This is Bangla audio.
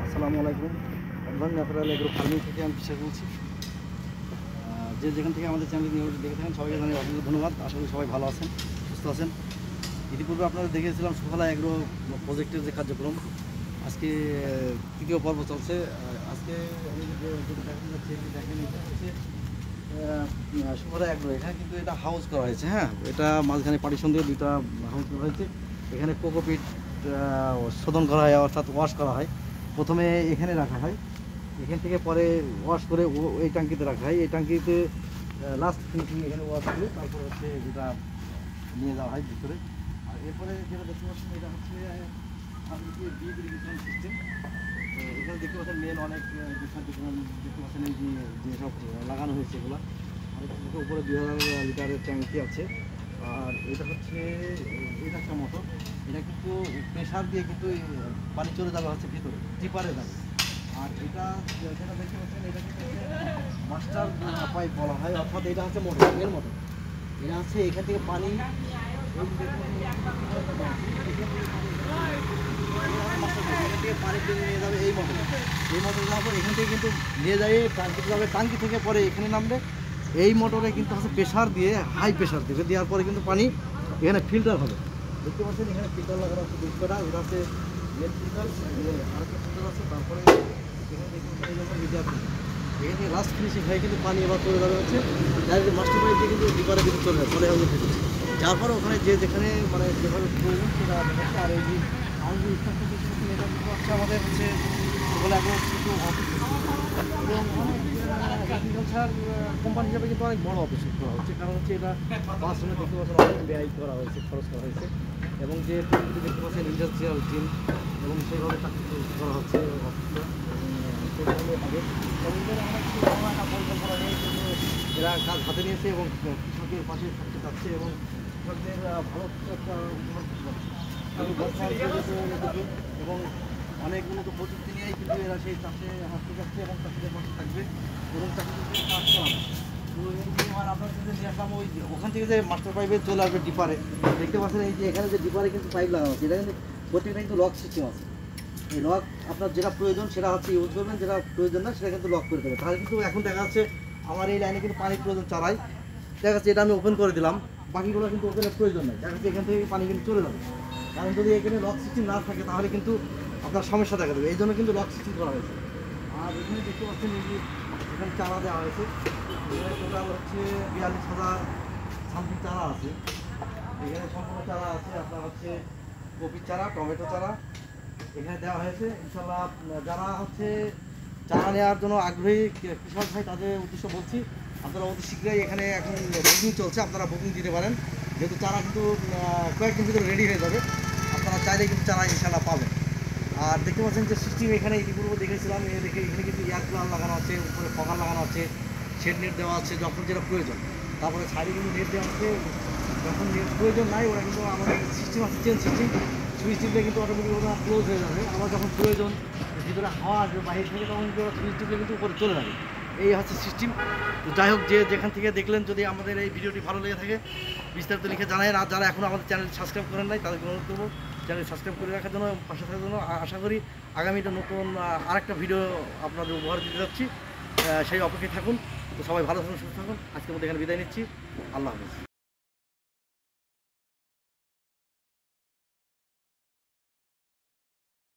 আসসালামু আলাইকুম। অ্যাডভান্স ন্যাচারাল এগ্রো ফার্মিং থেকে আমি বিশ্বাস বলছি। যে যেখান থেকে আমাদের চ্যানেল নিয়ে দেখে থাকেন সবাইকে জানাই অসংখ্য ধন্যবাদ। আশা করি সবাই ভালো আছেন, সুস্থ আছেন। ইতিপূর্বে আপনাদের দেখেছিলাম সুফলা এগ্রো প্রজেক্টের যে কার্যক্রম, আজকে তৃতীয় পর্ব চলছে। আজকে আমি যেটা দেখাতে যাচ্ছি দেখেন, এটা হচ্ছে সুফলা এগ্রো। এখানে কিন্তু এটা হাউস করা হয়েছে। হ্যাঁ, এটা মাঝখানে পার্টিশন দিয়ে দুইটা হাউস করা হয়েছে। এখানে কোকোপিট শোধন করা হয়, অর্থাৎ ওয়াশ করা হয়। প্রথমে এখানে রাখা হয়, এখান থেকে পরে ওয়াশ করে এই ট্যাঙ্কিতে রাখা হয়। এই ট্যাঙ্কিতে লাস্ট ফিনিশিং এখানে ওয়াশ করে তারপর হচ্ছে যেটা নিয়ে যাওয়া হয় ভিতরে। আর এরপরে যেটা দেখতে পাচ্ছেন, এটা হচ্ছে ডিপ ইরিগেশন সিস্টেম। এখানে দেখতে পাচ্ছেন মেন অনেক দেখতে পাচ্ছেন এই যেসব লাগানো হয়েছে এগুলো। আর উপরে 2000 লিটারের ট্যাঙ্কি আছে। আর এটা হচ্ছে এটা একটা মোটর, এটা কিন্তু প্রেশার দিয়ে কিন্তু পানি চলে যাবে হচ্ছে ভিতরে, টিপারে যাবে। আর এটা যেটা দেখতে পাচ্ছেন, এটা কিন্তু মাস্টার পাইপ বলা হয়, অর্থাৎ এটা হচ্ছে মোটর, এর মোটর। এটা হচ্ছে এখান থেকে পানি পানি টেনে নিয়ে যাবে এই মোটরে। এই মোটর যাওয়ার পর এখান থেকে কিন্তু নিয়ে যায় টাঙ্কিতে যাবে, টাঙ্কি থেকে পরে এখানে নামবে। এই মোটরে কিন্তু হচ্ছে প্রেশার দিয়ে, হাই প্রেশার দেবে, দেওয়ার পরে কিন্তু পানি এখানে ফিল্টার হবে। দেখতে পাচ্ছেন এখানে ফিল্টার লাগানো হচ্ছে দুশোটা, এটা হচ্ছে মেন ফিল্টার, আরেকটা ফিল্টার আছে। তারপরে এখানে দেখতে পাচ্ছেন মিডিয়া ফিল্টার। এখান থেকে লাস্ট ফিনিশিং হয়ে কিন্তু পানি এবার চলে যাবে হচ্ছে ডাইরেক্ট মাস্টার পাইপ দিয়ে কিন্তু ডিপারে কিন্তু চলে যাবে, যার পরে ওখানে যে যেখানে মানে যেভাবে প্রয়োজন সেটা দেখাচ্ছে। আর এই যে আমাদের স্ট্রাকচার দেখতে পাচ্ছেন, এটা কিন্তু হচ্ছে আমাদের হচ্ছে বলে এখন কিন্তু অফিস এবং অনেক এগ্রিকালচার কোম্পানি হিসাবে কিন্তু অনেক বড় অফিস করা হচ্ছে। কারণ হচ্ছে এটা বাথরুমে দেখতে পাচ্ছেন অনেক ব্যয় করা হয়েছে, খরচ করা হয়েছে। এবং যে টিমগুলি দেখতে পাচ্ছেন ইন্ডাস্ট্রিয়াল টিম, এবং সেইভাবে চাকরি করা হচ্ছে অফিসটা, সেইভাবে হবে। এবং এদের অনেক কিছু বড় একটা পরিকল্পনা নিয়ে কিন্তু এরা কাজ হাতে নিয়েছে এবং কৃষকের পাশে থাকতে চাচ্ছে এবং কৃষকদের ভালো একটা এবং অনেক উন্নত প্রযুক্তি নিয়েই কিন্তু এরা সেই চাষে হাঁটতে যাচ্ছে এবং চাষিদের পাশে থাকবে এবং চাষিদের কাজ করাবে। তো আর আপনার যদি নিয়ে আসলাম ওই ওখান থেকে যে মাস্টার পাইপে চলে আসবে ডিপারে, দেখতে পাচ্ছেন এই যে এখানে যে ডিপারে কিন্তু পাইপ লাগানো আছে, এটা কিন্তু প্রত্যেকটা কিন্তু লক সিস্টেম আছে। এই লক আপনার যেটা প্রয়োজন সেটা হচ্ছে ইউজ করবেন, যেটা প্রয়োজন না সেটা কিন্তু লক করে দেবে। তাহলে কিন্তু এখন দেখা যাচ্ছে আমার এই লাইনে কিন্তু পানির প্রয়োজন চালাই, দেখা যাচ্ছে এটা আমি ওপেন করে দিলাম, বাকিগুলো কিন্তু ওপেনের প্রয়োজন নেই, দেখা যাচ্ছে এখান থেকে পানি কিন্তু চলে যাবে। কারণ যদি এখানে লক সিস্টেম না থাকে তাহলে কিন্তু আপনার সমস্যা দেখা দেবে, এই জন্য কিন্তু লক সিস্টেম করা হয়েছে। আর এখানে দেখতে পাচ্ছেন এই যে এখানে চারা দেওয়া হয়েছে, এখানে টোটাল হচ্ছে 42,000 সামথিং চারা আছে। এখানে সম্পূর্ণ চারা আছে আপনার হচ্ছে কপির চারা, টমেটো চারা এখানে দেওয়া হয়েছে। ইনশাল্লাহ যারা হচ্ছে চারা নেওয়ার জন্য আগ্রহী কৃষক ভাই, তাদের উদ্দেশ্য বলছি, আপনারা অতি শীঘ্রই এখানে এখন বুকিং চলছে, আপনারা বুকিং দিতে পারেন। যেহেতু চারা কিন্তু কয়েকদিন ভিতরে রেডি হয়ে যাবে, আপনারা চাইলে কিন্তু চারা ইনশাল্লাহ পাবেন। আর দেখতে পাচ্ছেন যে সিস্টেম এখানে ইতিপূর্বে দেখেছিলাম, দেখে এখানে কিন্তু এয়ার কুলার লাগানো আছে, উপরে ফগার লাগানো আছে, শেড নেট দেওয়া আছে যখন যেটা প্রয়োজন। তারপরে সাইডে কিন্তু নেট দেওয়া আছে, যখন নেট প্রয়োজন নাই ওরা কিন্তু আমাদের সিস্টেম আছে চেন সিস্টেম, সুইচ টিপলে কিন্তু অটোমেটিক ওটা ক্লোজ হয়ে যাবে। আবার যখন প্রয়োজন ভিতরে হাওয়া আসবে বাইরে থেকে, তখন কিন্তু ওরা সুইচ টিপলে কিন্তু উপরে চলে যাবে। এই হচ্ছে সিস্টেম। তো যাই হোক, যে যেখান থেকে দেখলেন, যদি আমাদের এই ভিডিওটি ভালো লেগে থাকে বিস্তারিত লিখে জানায়। আর যারা এখনও আমাদের চ্যানেল সাবস্ক্রাইব করেন নাই তাদেরকে অনুরোধ করবো চ্যানেল সাবস্ক্রাইব করে রাখার জন্য, পাশে থাকার জন্য। আশা করি আগামীতে নতুন আরেকটা ভিডিও আপনাদের উপহার দিতে যাচ্ছি, সেই অপেক্ষায় থাকুন। তো সবাই ভালো থাকুন, সুস্থ থাকুন। আজকের মধ্যে এখানে বিদায় নিচ্ছি। আল্লাহ হাফেজ।